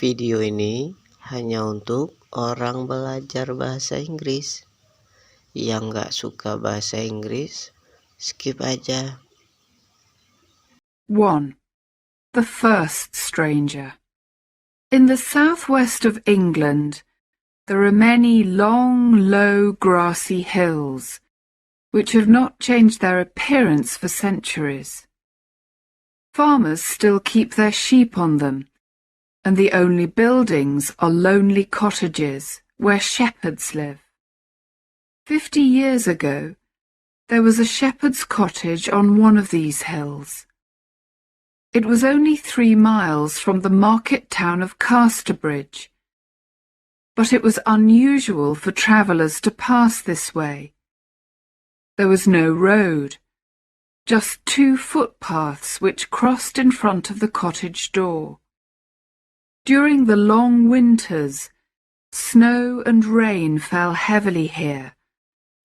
Video ini hanya untuk orang belajar bahasa Inggris. Yang nggak suka bahasa Inggris, skip aja. 1. The first stranger. In the southwest of England, there are many long, low, grassy hills, which have not changed their appearance for centuries. Farmers still keep their sheep on them, and the only buildings are lonely cottages where shepherds live. 50 years ago, there was a shepherd's cottage on one of these hills. It was only 3 miles from the market town of Casterbridge, but it was unusual for travellers to pass this way. There was no road, just 2 footpaths which crossed in front of the cottage door. During the long winters, snow and rain fell heavily here,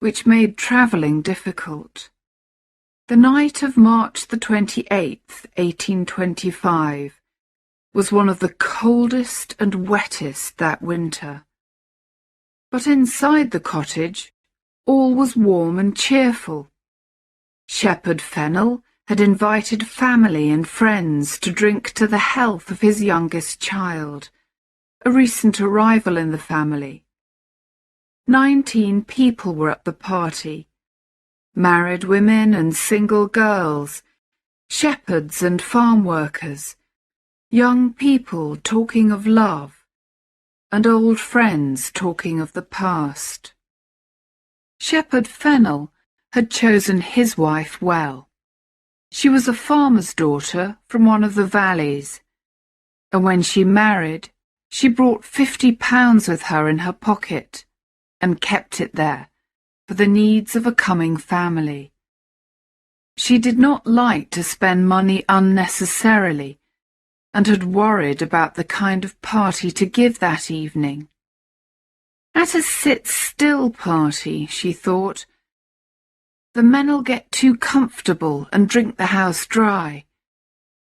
which made travelling difficult. The night of March the 28th, 1825, was one of the coldest and wettest that winter. But inside the cottage, all was warm and cheerful. Shepherd Fennel had invited family and friends to drink to the health of his youngest child, a recent arrival in the family. 19 people were at the party. Married women and single girls, shepherds and farm workers, young people talking of love, and old friends talking of the past. Shepherd Fennel had chosen his wife well. She was a farmer's daughter from one of the valleys, and when she married, she brought £50 with her in her pocket and kept it there for the needs of a coming family. She did not like to spend money unnecessarily and had worried about the kind of party to give that evening. At a sit-still party, she thought, the men'll get too comfortable and drink the house dry.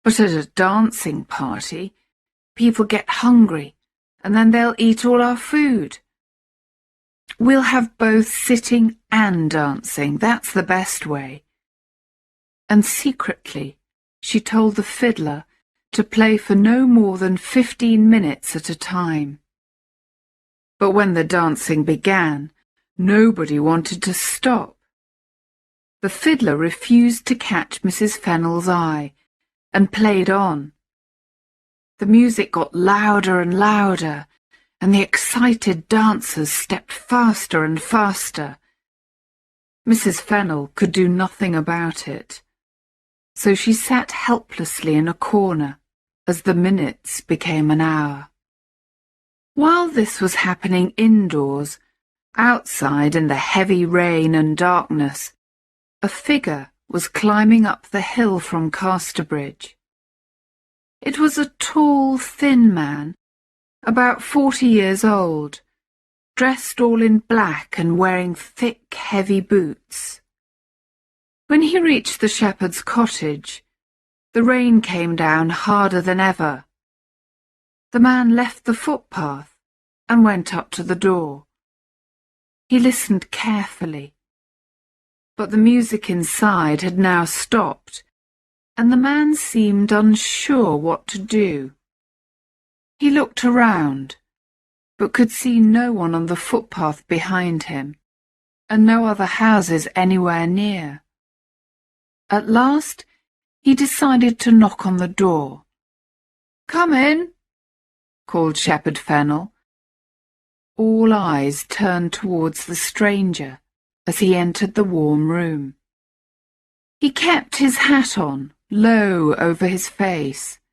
But at a dancing party, people get hungry and then they'll eat all our food. We'll have both sitting and dancing, that's the best way. And secretly, she told the fiddler to play for no more than 15 minutes at a time. But when the dancing began, nobody wanted to stop. The fiddler refused to catch Mrs. Fennel's eye and played on. The music got louder and louder, and the excited dancers stepped faster and faster. Mrs. Fennel could do nothing about it, so she sat helplessly in a corner as the minutes became an hour. While this was happening indoors, outside in the heavy rain and darkness, a figure was climbing up the hill from Casterbridge. It was a tall, thin man, about 40 years old, dressed all in black and wearing thick, heavy boots. When he reached the shepherd's cottage, the rain came down harder than ever. The man left the footpath and went up to the door. He listened carefully, but the music inside had now stopped, and the man seemed unsure what to do. He looked around, but could see no one on the footpath behind him, and no other houses anywhere near. At last, he decided to knock on the door. "Come in," called Shepherd Fennel. All eyes turned towards the stranger as he entered the warm room. He kept his hat on, low over his face.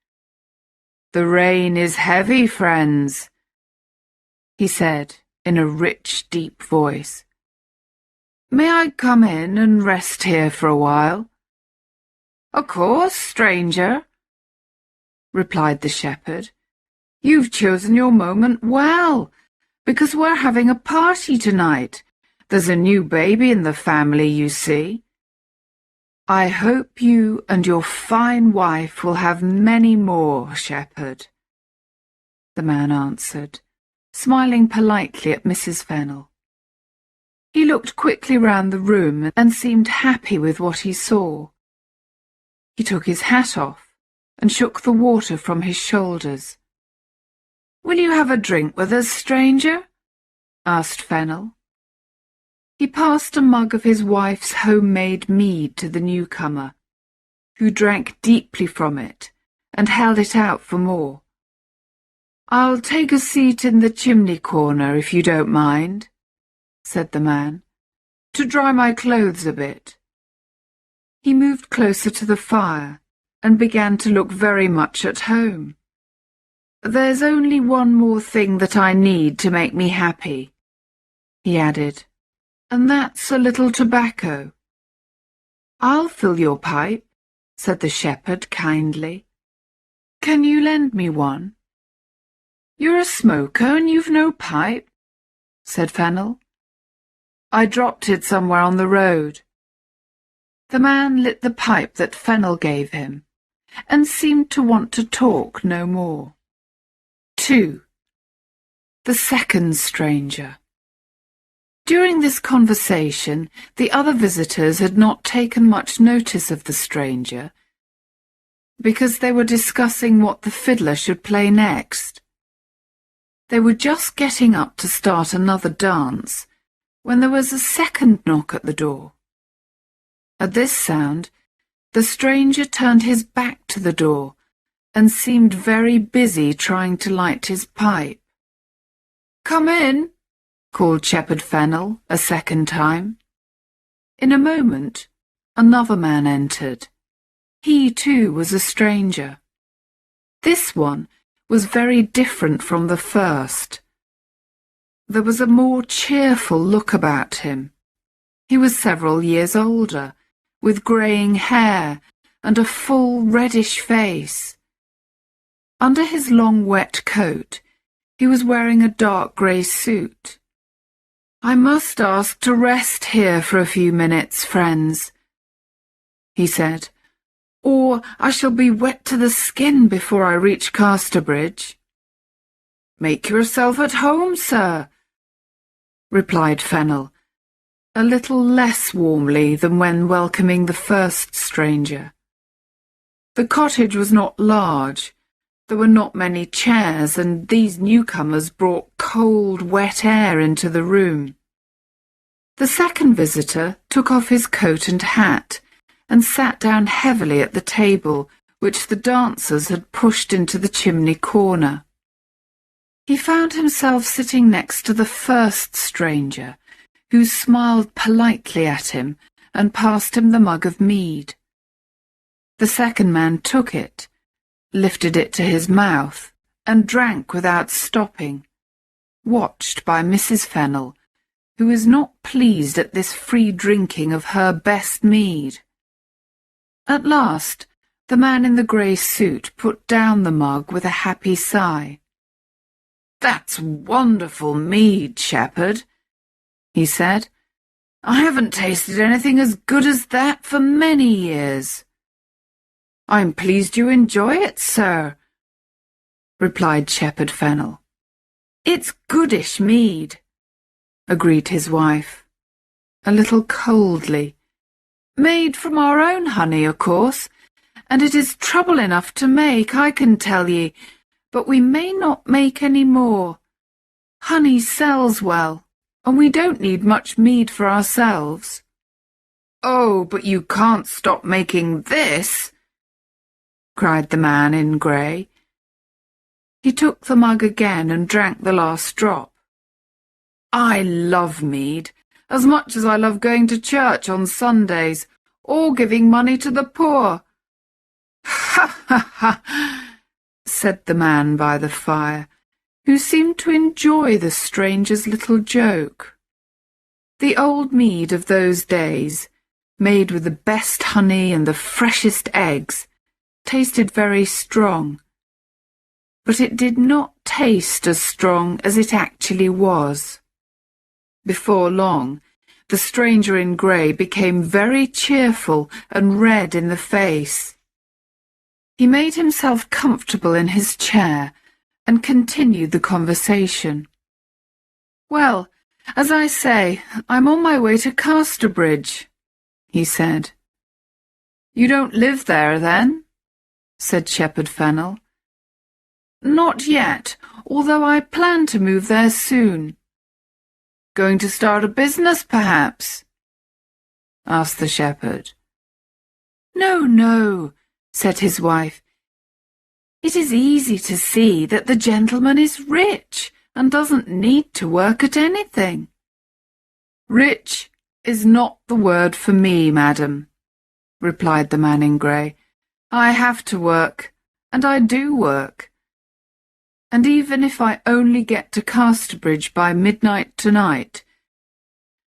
"The rain is heavy, friends," he said in a rich, deep voice. "May I come in and rest here for a while?" "Of course, stranger," replied the shepherd. "You've chosen your moment well, because we're having a party tonight. There's a new baby in the family, you see. I hope you and your fine wife will have many more, shepherd." the man answered, smiling politely at Mrs. Fennel. He looked quickly round the room and seemed happy with what he saw. He took his hat off and shook the water from his shoulders. "Will you have a drink with us, stranger?" asked Fennel. He passed a mug of his wife's homemade mead to the newcomer, who drank deeply from it and held it out for more. "I'll take a seat in the chimney corner, if you don't mind," said the man, "to dry my clothes a bit." He moved closer to the fire and began to look very much at home. "There's only one more thing that I need to make me happy," he added, "and that's a little tobacco." "I'll fill your pipe," said the shepherd kindly. "Can you lend me one?" "You're a smoker and you've no pipe?" said Fennel. "I dropped it somewhere on the road." The man lit the pipe that Fennel gave him and seemed to want to talk no more. 2. The second stranger. During this conversation, the other visitors had not taken much notice of the stranger because they were discussing what the fiddler should play next. They were just getting up to start another dance when there was a second knock at the door. At this sound, the stranger turned his back to the door and seemed very busy trying to light his pipe. "Come in," called Shepherd Fennel a second time. In a moment, another man entered. He, too, was a stranger. This one was very different from the first. There was a more cheerful look about him. He was several years older, with greying hair and a full reddish face. Under his long wet coat, he was wearing a dark grey suit. "I must ask to rest here for a few minutes, friends," he said, "or I shall be wet to the skin before I reach Casterbridge." "Make yourself at home, sir," replied Fennel, a little less warmly than when welcoming the first stranger. The cottage was not large. There were not many chairs, and these newcomers brought cold, wet air into the room. The second visitor took off his coat and hat and sat down heavily at the table which the dancers had pushed into the chimney corner. He found himself sitting next to the first stranger, who smiled politely at him and passed him the mug of mead. The second man took it, lifted it to his mouth, and drank without stopping, watched by Mrs. Fennel, who was not pleased at this free drinking of her best mead. At last, the man in the grey suit put down the mug with a happy sigh. "That's wonderful mead, Shepherd," he said. "I haven't tasted anything as good as that for many years." "I'm pleased you enjoy it, sir," replied Shepherd Fennel. "It's goodish mead," agreed his wife, a little coldly. "Made from our own honey, of course, and it is trouble enough to make, I can tell ye, but we may not make any more. Honey sells well, and we don't need much mead for ourselves." "Oh, but you can't stop making this," cried the man in grey. He took the mug again and drank the last drop. "I love mead, as much as I love going to church on Sundays, or giving money to the poor." "Ha, ha, ha," said the man by the fire, who seemed to enjoy the stranger's little joke. The old mead of those days, made with the best honey and the freshest eggs, tasted very strong, but it did not taste as strong as it actually was. Before long, the stranger in grey became very cheerful and red in the face. He made himself comfortable in his chair and continued the conversation. "Well, as I say, I'm on my way to Casterbridge," he said. "You don't live there, then?" said Shepherd Fennel. "Not yet, although I plan to move there soon." "Going to start a business, perhaps?" asked the shepherd. "No, no," said his wife. "It is easy to see that the gentleman is rich and doesn't need to work at anything." "Rich is not the word for me, madam," replied the man in grey. "I have to work, and I do work. And even if I only get to Casterbridge by midnight tonight,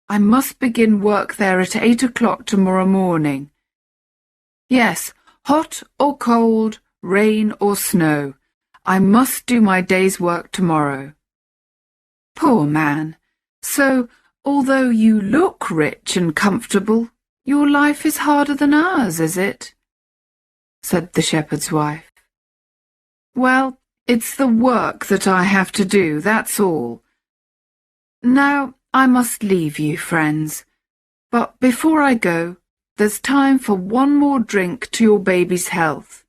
I must begin work there at 8 o'clock tomorrow morning. Yes, hot or cold, rain or snow, I must do my day's work tomorrow." "Poor man! So, although you look rich and comfortable, your life is harder than ours, is it?" said the shepherd's wife. "Well, it's the work that I have to do, that's all. Now, I must leave you, friends, but before I go, there's time for one more drink to your baby's health.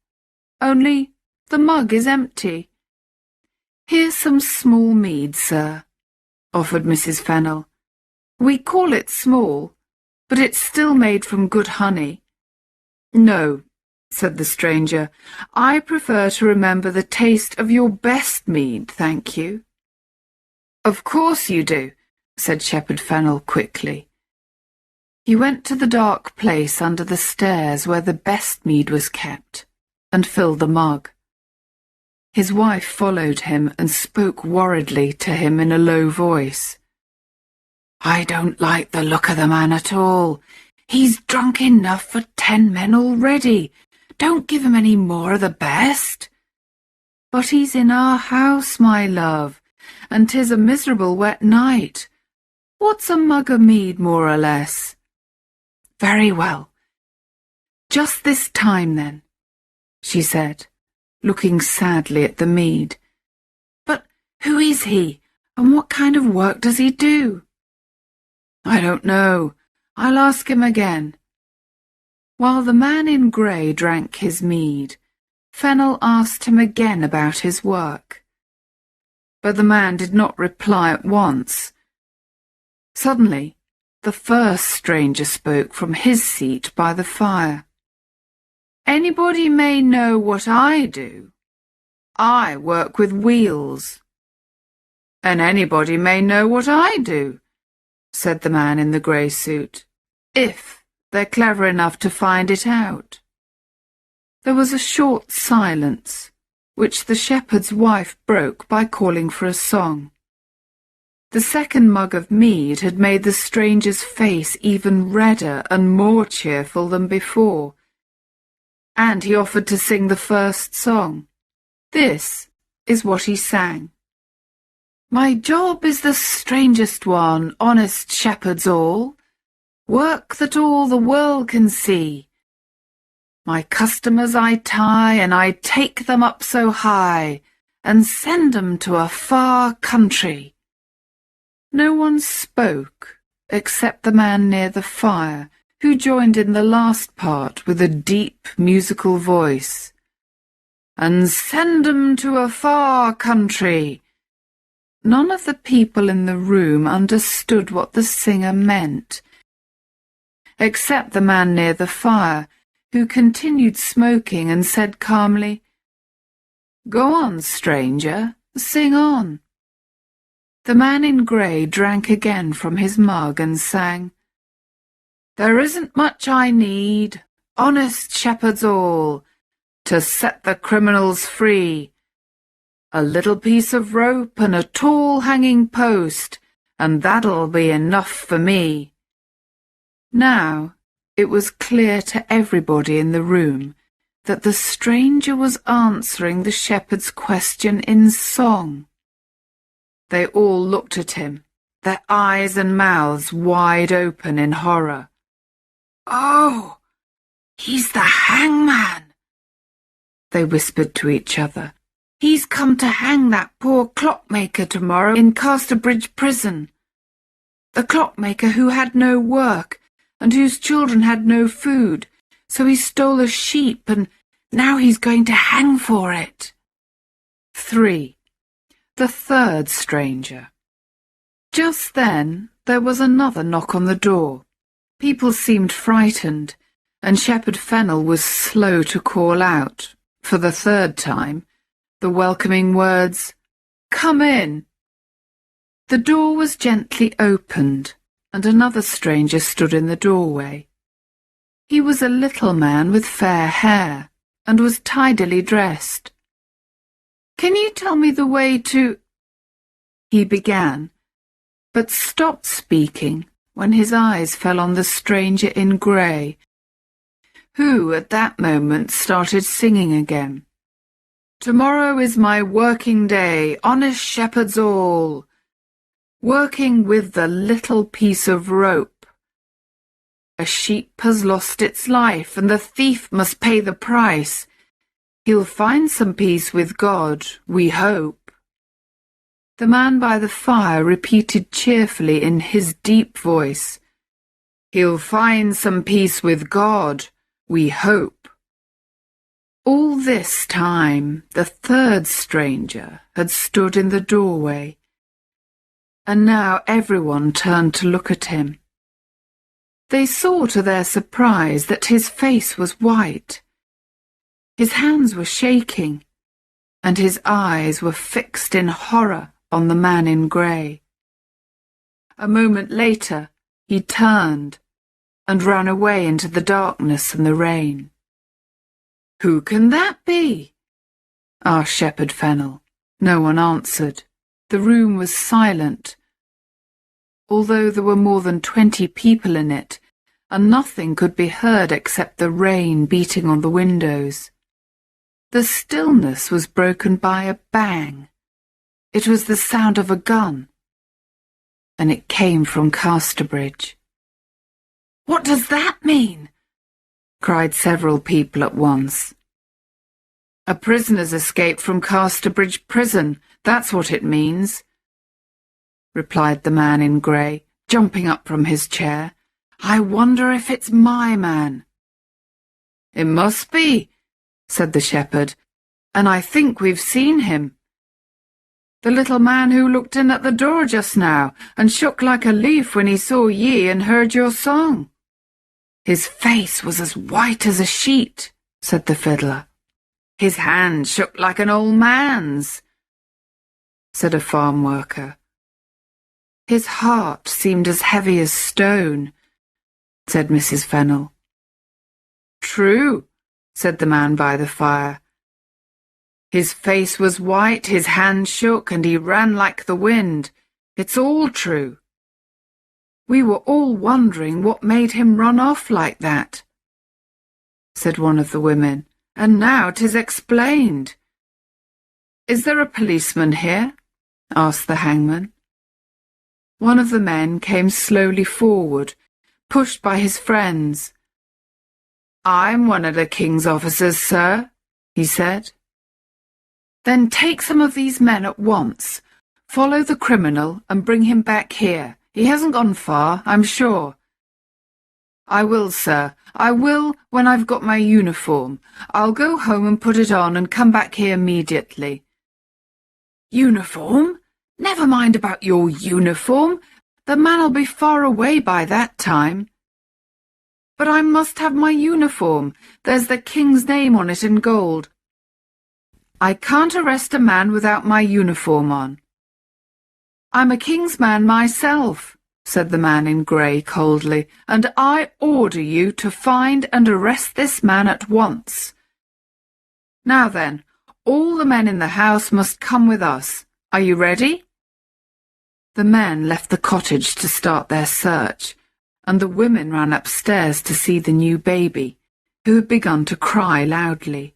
Only the mug is empty." "Here's some small mead, sir," offered Mrs. Fennel. "We call it small, but it's still made from good honey." "No," said the stranger, "I prefer to remember the taste of your best mead, thank you." "Of course you do," said Shepherd Fennel quickly. He went to the dark place under the stairs where the best mead was kept, and filled the mug. His wife followed him and spoke worriedly to him in a low voice. "I don't like the look of the man at all. He's drunk enough for 10 men already. Don't give him any more of the best." "But he's in our house, my love, and 'tis a miserable wet night. What's a mug of mead, more or less?" "Very well. Just this time, then," she said, looking sadly at the mead. "But who is he, and what kind of work does he do?" "I don't know. I'll ask him again." While the man in grey drank his mead, Fennel asked him again about his work. But the man did not reply at once. Suddenly, the first stranger spoke from his seat by the fire. "Anybody may know what I do. I work with wheels." "And anybody may know what I do," said the man in the grey suit, "if they're clever enough to find it out." There was a short silence, which the shepherd's wife broke by calling for a song. The second mug of mead had made the stranger's face even redder and more cheerful than before, and he offered to sing the first song. This is what he sang. "My job is the strangest one, honest shepherds all, work that all the world can see. My customers I tie, and I take them up so high, and send 'em to a far country." No one spoke except the man near the fire, who joined in the last part with a deep musical voice. "And send 'em to a far country." None of the people in the room understood what the singer meant, except the man near the fire, who continued smoking and said calmly, "Go on, stranger, sing on." The man in grey drank again from his mug and sang, "There isn't much I need, honest shepherds all, to set the criminals free. A little piece of rope and a tall hanging post, and that'll be enough for me." Now it was clear to everybody in the room that the stranger was answering the shepherd's question in song. They all looked at him, their eyes and mouths wide open in horror. "Oh, he's the hangman," they whispered to each other. He's come to hang that poor clockmaker tomorrow in Casterbridge prison. The clockmaker who had no work and whose children had no food, so he stole a sheep and now he's going to hang for it. 3. The third stranger. Just then there was another knock on the door. People seemed frightened, and Shepherd Fennel was slow to call out, for the third time, the welcoming words, "Come in." The door was gently opened, and another stranger stood in the doorway. He was a little man with fair hair, and was tidily dressed. "Can you tell me the way to—" he began, but stopped speaking when his eyes fell on the stranger in grey, who at that moment started singing again. "Tomorrow is my working day, honest shepherds all, working with the little piece of rope. A sheep has lost its life, and the thief must pay the price. He'll find some peace with God, we hope." The man by the fire repeated cheerfully in his deep voice, "He'll find some peace with God, we hope." All this time the third stranger had stood in the doorway, and now everyone turned to look at him. They saw to their surprise that his face was white, his hands were shaking, and his eyes were fixed in horror on the man in grey. A moment later he turned and ran away into the darkness and the rain. "Who can that be?" asked Shepherd Fennel. No one answered. The room was silent, although there were more than 20 people in it, and nothing could be heard except the rain beating on the windows. The stillness was broken by a bang. It was the sound of a gun, and it came from Casterbridge. "What does that mean?" cried several people at once. "A prisoner's escaped from Casterbridge prison, that's what it means," replied the man in grey, jumping up from his chair. "I wonder if it's my man." "It must be," said the shepherd, "and I think we've seen him. The little man who looked in at the door just now and shook like a leaf when he saw ye and heard your song." "His face was as white as a sheet," said the fiddler. "His hand shook like an old man's," said a farm worker. "His heart seemed as heavy as stone," said Mrs. Fennel. "True," said the man by the fire. "His face was white, his hand shook, and he ran like the wind. It's all true. We were all wondering what made him run off like that," said one of the women, "and now 'tis explained." "Is there a policeman here?" asked the hangman. One of the men came slowly forward, pushed by his friends. "I'm one of the king's officers, sir," he said. "Then take some of these men at once. Follow the criminal and bring him back here. He hasn't gone far, I'm sure." "I will, sir. I will when I've got my uniform. I'll go home and put it on and come back here immediately." "Uniform? Never mind about your uniform. The man'll be far away by that time." "But I must have my uniform. There's the king's name on it in gold." "I can't arrest a man without my uniform on." "I'm a king's man myself," said the man in grey coldly, "and I order you to find and arrest this man at once. Now then, all the men in the house must come with us. Are you ready?" The men left the cottage to start their search, and the women ran upstairs to see the new baby, who had begun to cry loudly.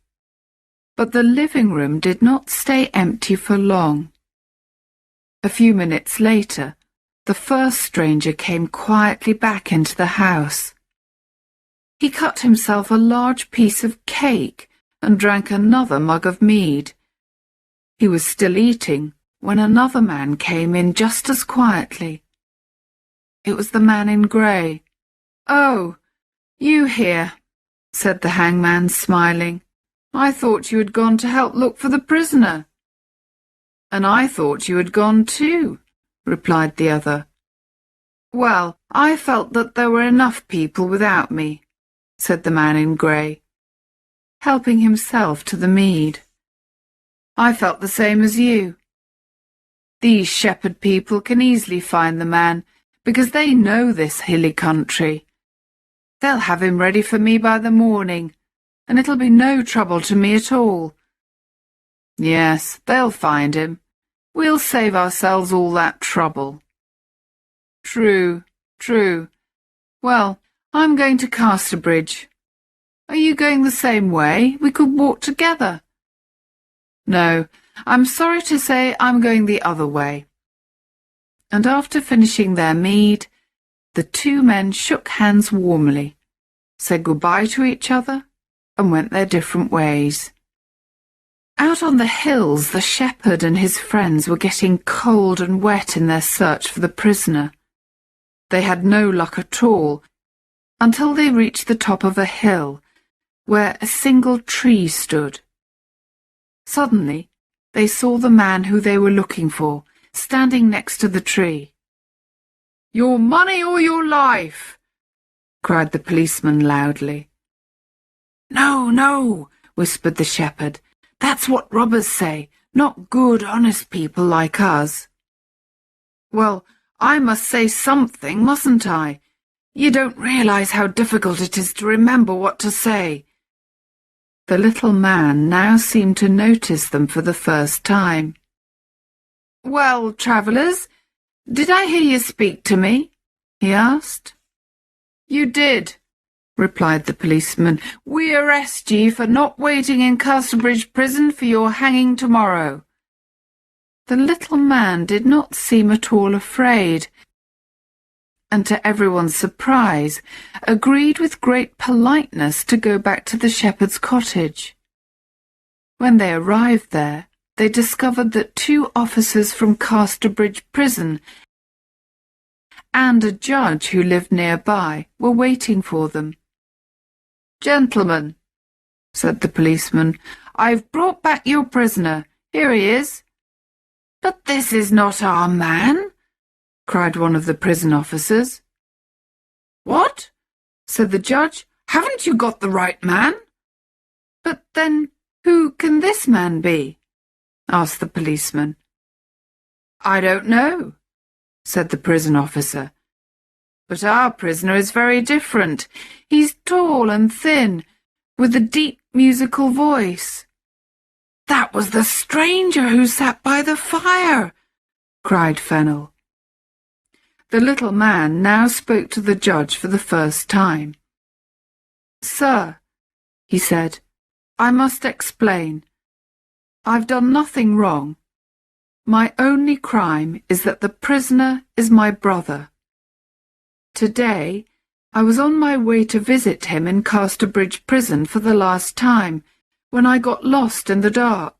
But the living room did not stay empty for long. A few minutes later, the first stranger came quietly back into the house. He cut himself a large piece of cake and drank another mug of mead. He was still eating when another man came in just as quietly. It was the man in grey. "Oh, you here," said the hangman, smiling. "I thought you had gone to help look for the prisoner." "And I thought you had gone too," replied the other. "Well, I felt that there were enough people without me," said the man in grey, helping himself to the mead. "I felt the same as you. These shepherd people can easily find the man, because they know this hilly country. They'll have him ready for me by the morning, and it'll be no trouble to me at all. Yes, they'll find him. We'll save ourselves all that trouble." "True, true. Well, I'm going to Casterbridge. Are you going the same way? We could walk together." "No, I'm sorry to say I'm going the other way." And after finishing their mead, the two men shook hands warmly, said goodbye to each other, and went their different ways. Out on the hills, the shepherd and his friends were getting cold and wet in their search for the prisoner. They had no luck at all, until they reached the top of a hill, where a single tree stood. Suddenly, they saw the man who they were looking for, standing next to the tree. "Your money or your life!" cried the policeman loudly. "No, no," whispered the shepherd. "That's what robbers say, not good, honest people like us." "Well, I must say something, mustn't I? You don't realize how difficult it is to remember what to say." The little man now seemed to notice them for the first time. "Well, travellers, did I hear you speak to me?" he asked. "You did," replied the policeman. "We arrest ye for not waiting in Casterbridge prison for your hanging tomorrow." The little man did not seem at all afraid, and to everyone's surprise, agreed with great politeness to go back to the shepherd's cottage. When they arrived there, they discovered that 2 officers from Casterbridge prison and a judge who lived nearby were waiting for them. "Gentlemen," said the policeman, "I've brought back your prisoner. Here he is." "But this is not our man," cried one of the prison officers. "What?" said the judge. "Haven't you got the right man?" "But then who can this man be?" asked the policeman. "I don't know," said the prison officer. "But our prisoner is very different. He's tall and thin, with a deep musical voice." "That was the stranger who sat by the fire," cried Fennel. The little man now spoke to the judge for the first time. "Sir," he said, "I must explain. I've done nothing wrong. My only crime is that the prisoner is my brother. Today, I was on my way to visit him in Casterbridge prison for the last time, when I got lost in the dark.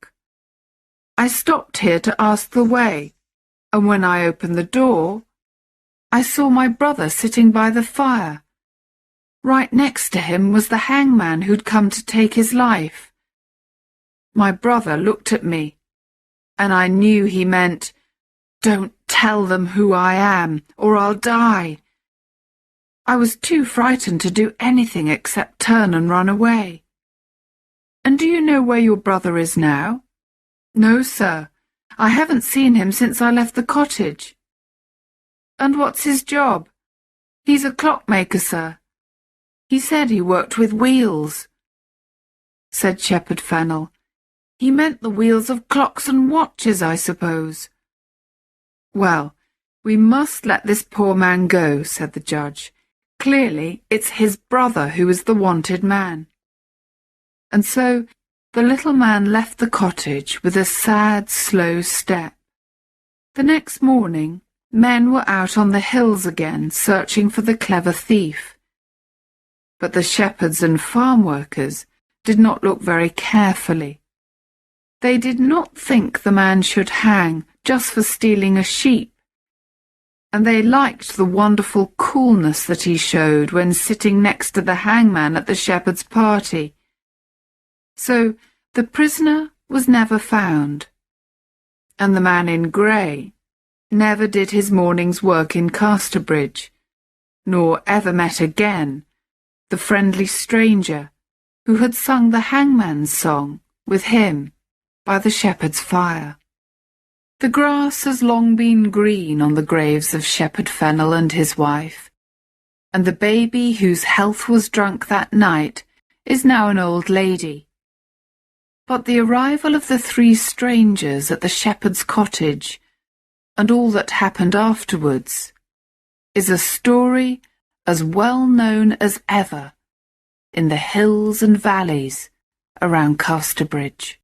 I stopped here to ask the way, and when I opened the door, I saw my brother sitting by the fire. Right next to him was the hangman who'd come to take his life. My brother looked at me, and I knew he meant, 'Don't tell them who I am, or I'll die.' I was too frightened to do anything except turn and run away." "And do you know where your brother is now?" "No, sir. I haven't seen him since I left the cottage." "And what's his job?" "He's a clockmaker, sir. He said he worked with wheels," said Shepherd Fennel. "He meant the wheels of clocks and watches, I suppose." "Well, we must let this poor man go," said the judge. "Clearly it's his brother who is the wanted man." And so the little man left the cottage with a sad, slow step. The next morning, men were out on the hills again searching for the clever thief. But the shepherds and farm workers did not look very carefully. They did not think the man should hang just for stealing a sheep, and they liked the wonderful coolness that he showed when sitting next to the hangman at the shepherd's party. So the prisoner was never found, and the man in grey never did his morning's work in Casterbridge, nor ever met again the friendly stranger who had sung the hangman's song with him by the shepherd's fire. The grass has long been green on the graves of Shepherd Fennel and his wife, and the baby whose health was drunk that night is now an old lady. But the arrival of the three strangers at the shepherd's cottage, and all that happened afterwards, is a story as well known as ever in the hills and valleys around Casterbridge.